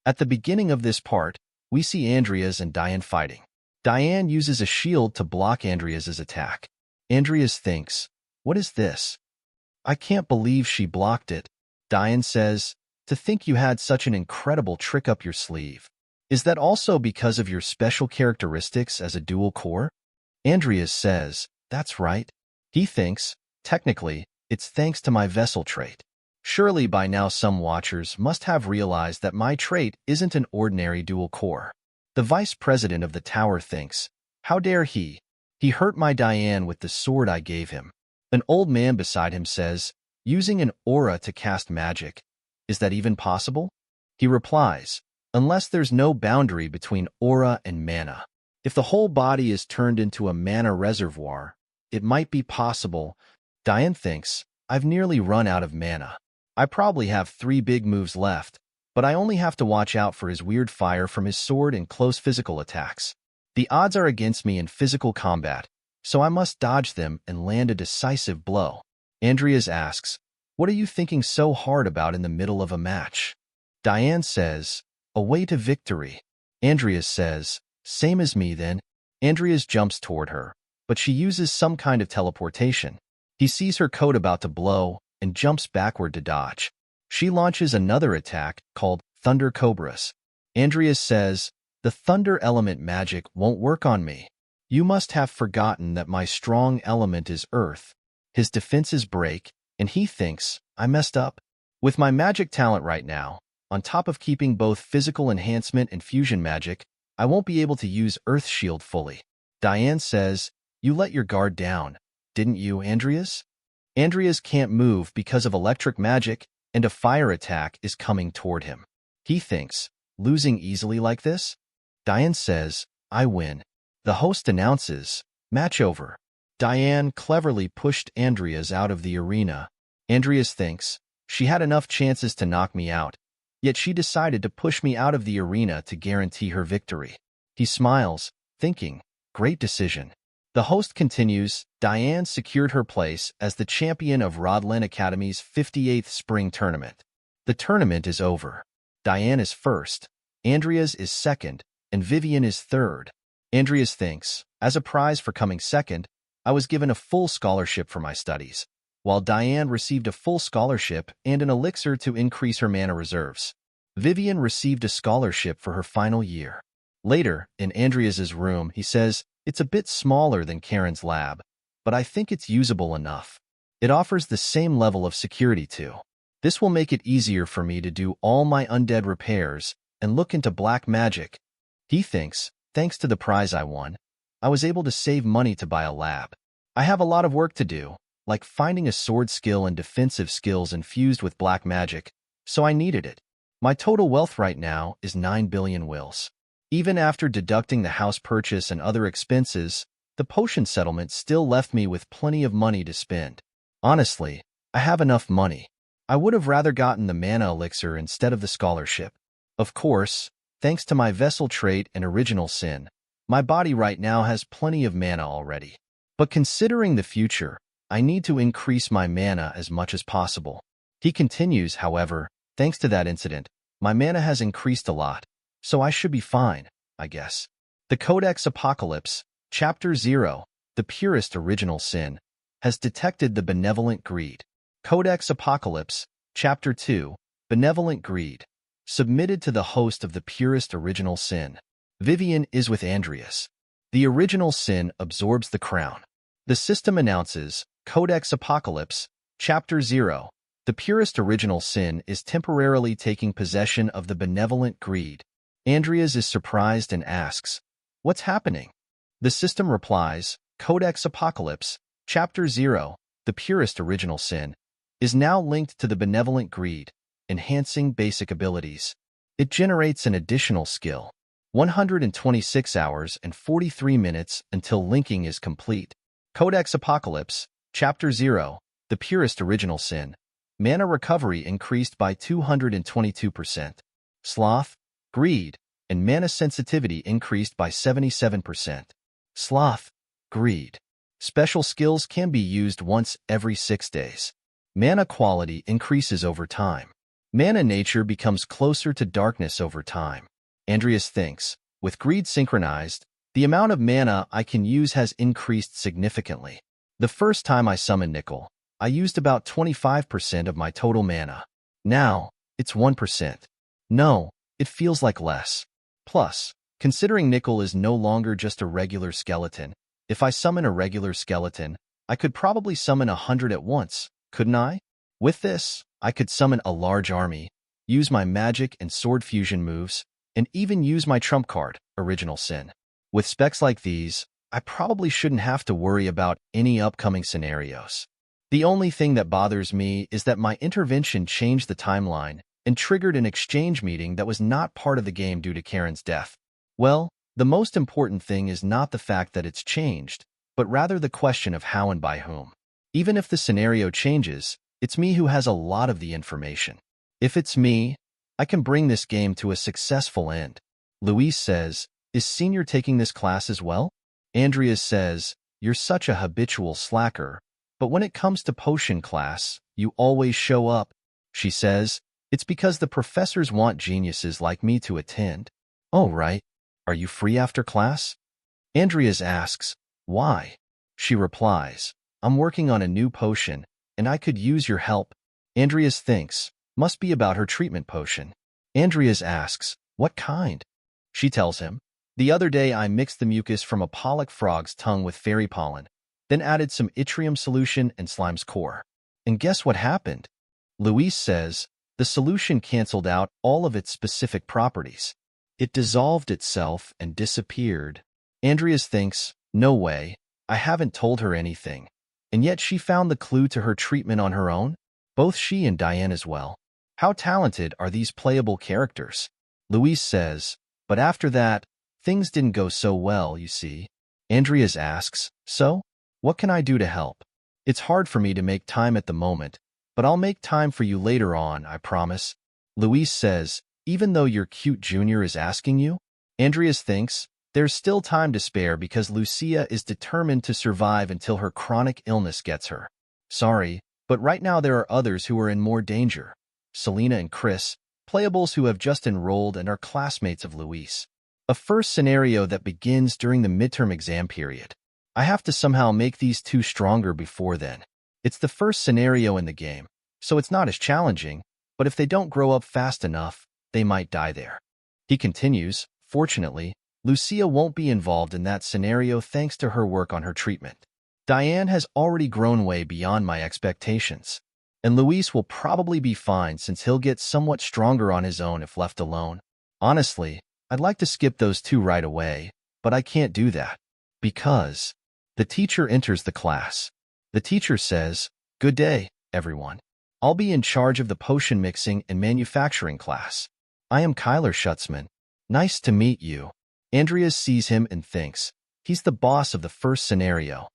At the beginning of this part, we see Andreas and Diane fighting. Diane uses a shield to block Andreas's attack. Andreas thinks, "What is this? I can't believe she blocked it." Diane says, "To think you had such an incredible trick up your sleeve. Is that also because of your special characteristics as a dual core?" Andreas says, "That's right." He thinks, "Technically, it's thanks to my vessel trait." Surely by now some watchers must have realized that my trait isn't an ordinary dual core. The vice president of the tower thinks, "How dare he? He hurt my Diane with the sword I gave him." An old man beside him says, "Using an aura to cast magic, is that even possible?" He replies, "Unless there's no boundary between aura and mana. If the whole body is turned into a mana reservoir, it might be possible." Diane thinks, "I've nearly run out of mana. I probably have 3 big moves left, but I only have to watch out for his weird fire from his sword and close physical attacks. The odds are against me in physical combat, so I must dodge them and land a decisive blow." Andreas asks, "What are you thinking so hard about in the middle of a match?" Diane says, "A way to victory." Andreas says, "Same as me then." Andreas jumps toward her, but she uses some kind of teleportation. He sees her coat about to blow and jumps backward to dodge. She launches another attack called Thunder Cobras. Andreas says, "The thunder element magic won't work on me. You must have forgotten that my strong element is earth." His defenses break, and he thinks, "I messed up. With my magic talent right now, on top of keeping both physical enhancement and fusion magic, I won't be able to use Earth Shield fully." Diane says, "You let your guard down, didn't you, Andreas?" Andreas can't move because of electric magic, and a fire attack is coming toward him. He thinks, "Losing easily like this?" Diane says, "I win." The host announces, "Match over." Diane cleverly pushed Andreas out of the arena. Andreas thinks, "She had enough chances to knock me out, yet she decided to push me out of the arena to guarantee her victory." He smiles, thinking, "Great decision." The host continues, "Diane secured her place as the champion of Rodland Academy's 58th spring tournament. The tournament is over. Diane is first, Andreas is second, and Vivian is third." Andreas thinks, "As a prize for coming second, I was given a full scholarship for my studies, while Diane received a full scholarship and an elixir to increase her mana reserves. Vivian received a scholarship for her final year." Later, in Andreas's room, he says, "It's a bit smaller than Karen's lab, but I think it's usable enough. It offers the same level of security too. This will make it easier for me to do all my undead repairs and look into black magic." He thinks, "Thanks to the prize I won, I was able to save money to buy a lab. I have a lot of work to do, like finding a sword skill and defensive skills infused with black magic, so I needed it. My total wealth right now is 9 billion wills. Even after deducting the house purchase and other expenses, the potion settlement still left me with plenty of money to spend. Honestly, I have enough money. I would have rather gotten the mana elixir instead of the scholarship. Of course, thanks to my vessel trait and original sin, my body right now has plenty of mana already. But considering the future, I need to increase my mana as much as possible." He continues, "However, thanks to that incident, my mana has increased a lot, so I should be fine, I guess." The Codex Apocalypse, Chapter 0, The Purest Original Sin, has detected the benevolent greed. Codex Apocalypse, Chapter 2, Benevolent Greed, submitted to the host of the Purest Original Sin. Vivian is with Andreas. The original sin absorbs the crown. The system announces, Codex Apocalypse, Chapter 0, The Purest Original Sin is temporarily taking possession of the benevolent greed. Andreas is surprised and asks, "What's happening?" The system replies, Codex Apocalypse, Chapter 0, The Purest Original Sin, is now linked to the benevolent greed, enhancing basic abilities. It generates an additional skill, 126 hours and 43 minutes until linking is complete. Codex Apocalypse, Chapter 0, The Purest Original Sin, mana recovery increased by 222%. Sloth, greed, and mana sensitivity increased by 77%. Sloth, greed. Special skills can be used once every 6 days. Mana quality increases over time. Mana nature becomes closer to darkness over time. Andreas thinks, with greed synchronized, the amount of mana I can use has increased significantly. The first time I summoned Nickel, I used about 25% of my total mana. Now, it's 1%. No, it feels like less. Plus, considering Nickel is no longer just a regular skeleton, if I summon a regular skeleton, I could probably summon 100 at once, couldn't I? With this, I could summon a large army, use my magic and sword fusion moves, and even use my trump card, Original Sin. With specs like these, I probably shouldn't have to worry about any upcoming scenarios. The only thing that bothers me is that my intervention changed the timeline and triggered an exchange meeting that was not part of the game due to Karen's death. Well, the most important thing is not the fact that it's changed, but rather the question of how and by whom. Even if the scenario changes, it's me who has a lot of the information. If it's me, I can bring this game to a successful end. Luis says, is Senior taking this class as well? Andrea says, you're such a habitual slacker, but when it comes to potion class, you always show up. She says, it's because the professors want geniuses like me to attend. Oh, right. Are you free after class? Andreas asks, why? She replies, I'm working on a new potion, and I could use your help. Andreas thinks, must be about her treatment potion. Andreas asks, what kind? She tells him, the other day I mixed the mucus from a pollock frog's tongue with fairy pollen, then added some yttrium solution and slime's core. And guess what happened? Luis says, the solution canceled out all of its specific properties. It dissolved itself and disappeared. Andreas thinks, no way, I haven't told her anything. And yet she found the clue to her treatment on her own? Both she and Diane as well. How talented are these playable characters? Luis says, but after that, things didn't go so well, you see. Andreas asks, so? What can I do to help? It's hard for me to make time at the moment, but I'll make time for you later on, I promise. Luis says, even though your cute junior is asking you? Andreas thinks, there's still time to spare because Lucia is determined to survive until her chronic illness gets her. Sorry, but right now there are others who are in more danger. Selena and Chris, playables who have just enrolled and are classmates of Luis. A first scenario that begins during the midterm exam period. I have to somehow make these two stronger before then. It's the first scenario in the game, so it's not as challenging, but if they don't grow up fast enough, they might die there. He continues, fortunately, Lucia won't be involved in that scenario thanks to her work on her treatment. Diane has already grown way beyond my expectations, and Luis will probably be fine since he'll get somewhat stronger on his own if left alone. Honestly, I'd like to skip those two right away, but I can't do that. Because the teacher enters the class. The teacher says, good day, everyone. I'll be in charge of the potion mixing and manufacturing class. I am Kyler Schutzman. Nice to meet you. Andreas sees him and thinks, he's the boss of the first scenario.